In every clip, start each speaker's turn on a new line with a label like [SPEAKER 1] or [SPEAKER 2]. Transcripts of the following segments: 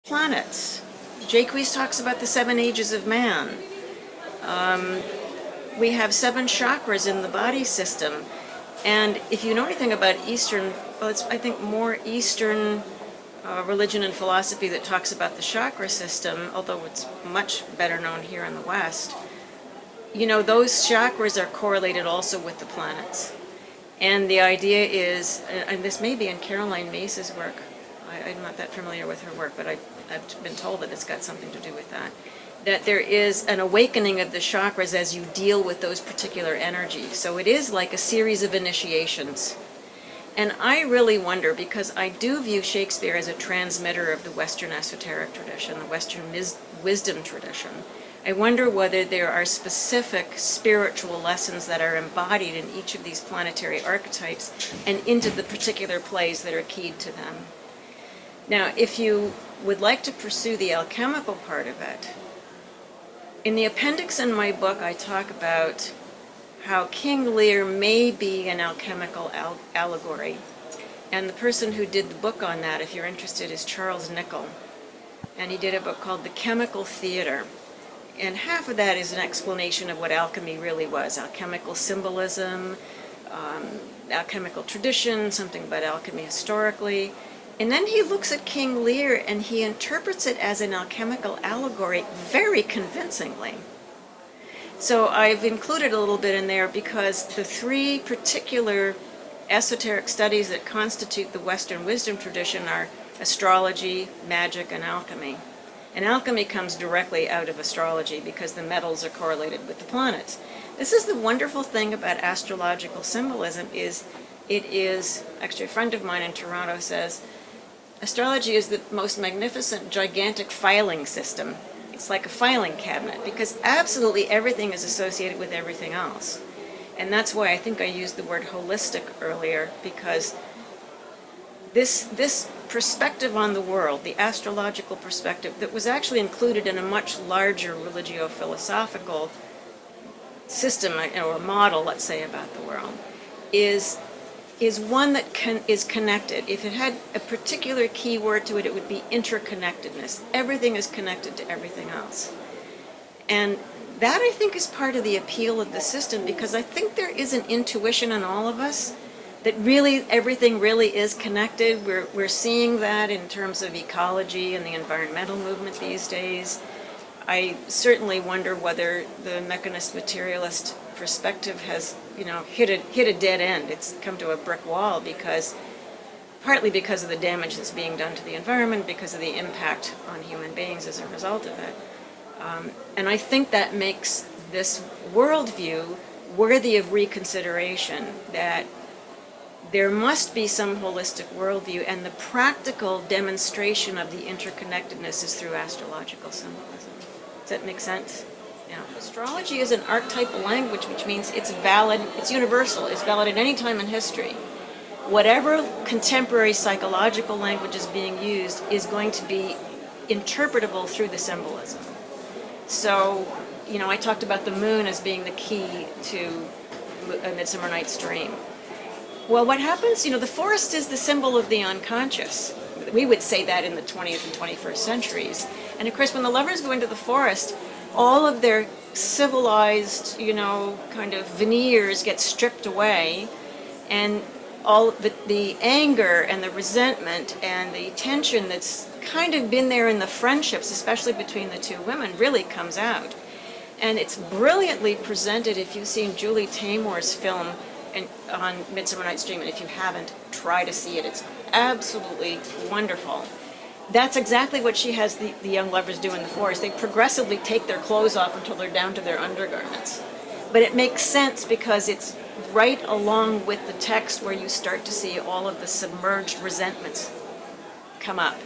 [SPEAKER 1] Planets. Jake talks about the 7 ages of man. We have 7 chakras in the body system. And if you know anything about Eastern, well, it's, I think, more Eastern religion and philosophy that talks about the chakra system, although it's much better known here in the West. You know, those chakras are correlated also with the planets. And the idea is, and this may be in Caroline Mace's work, I'm not that familiar with her work, but I've been told that it's got something to do with that, that there is an awakening of the chakras as you deal with those particular energies. So it is like a series of initiations. And I really wonder, because I do view Shakespeare as a transmitter of the Western esoteric tradition, the Western wisdom tradition. I wonder whether there are specific spiritual lessons that are embodied in each of these planetary archetypes and into the particular plays that are keyed to them. Now, if you would like to pursue the alchemical part of it, in the appendix in my book I talk about how King Lear may be an alchemical allegory. And the person who did the book on that, if you're interested, is Charles Nicholl. And he did a book called The Chemical Theater. And half of that is an explanation of what alchemy really was, alchemical symbolism, alchemical tradition, something about alchemy historically. And then he looks at King Lear and he interprets it as an alchemical allegory very convincingly. So I've included a little bit in there because the 3 particular esoteric studies that constitute the Western wisdom tradition are astrology, magic, and alchemy. And alchemy comes directly out of astrology because the metals are correlated with the planets. This is the wonderful thing about astrological symbolism is it is, actually a friend of mine in Toronto says, astrology is the most magnificent, gigantic filing system. It's like a filing cabinet because absolutely everything is associated with everything else. And that's why I think I used the word holistic earlier, because this perspective on the world, the astrological perspective that was actually included in a much larger religio-philosophical system or model, let's say, about the world, is one that is connected. If it had a particular key word to it, it would be interconnectedness. Everything is connected to everything else. And that, I think, is part of the appeal of the system, because I think there is an intuition in all of us that really everything really is connected. We're seeing that in terms of ecology and the environmental movement these days. I certainly wonder whether the mechanist materialist perspective has, hit a dead end. It's come to a brick wall partly because of the damage that's being done to the environment, because of the impact on human beings as a result of it. And I think that makes this worldview worthy of reconsideration, that there must be some holistic worldview, and the practical demonstration of the interconnectedness is through astrological symbolism. Does that make sense? Yeah. Astrology is an archetypal language, which means it's valid, it's universal, it's valid at any time in history. Whatever contemporary psychological language is being used is going to be interpretable through the symbolism. So, I talked about the moon as being the key to A Midsummer Night's Dream. Well, what happens, the forest is the symbol of the unconscious. We would say that in the 20th and 21st centuries. And of course, when the lovers go into the forest, all of their civilized, kind of veneers get stripped away, and all the anger and the resentment and the tension that's kind of been there in the friendships, especially between the 2 women, really comes out. And it's brilliantly presented. If you've seen Julie Taymor's film on Midsummer Night's Dream, and if you haven't, try to see it. It's absolutely wonderful. That's exactly what she has the young lovers do in the forest. They progressively take their clothes off until they're down to their undergarments. But it makes sense because it's right along with the text where you start to see all of the submerged resentments come up.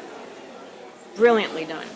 [SPEAKER 1] Brilliantly done.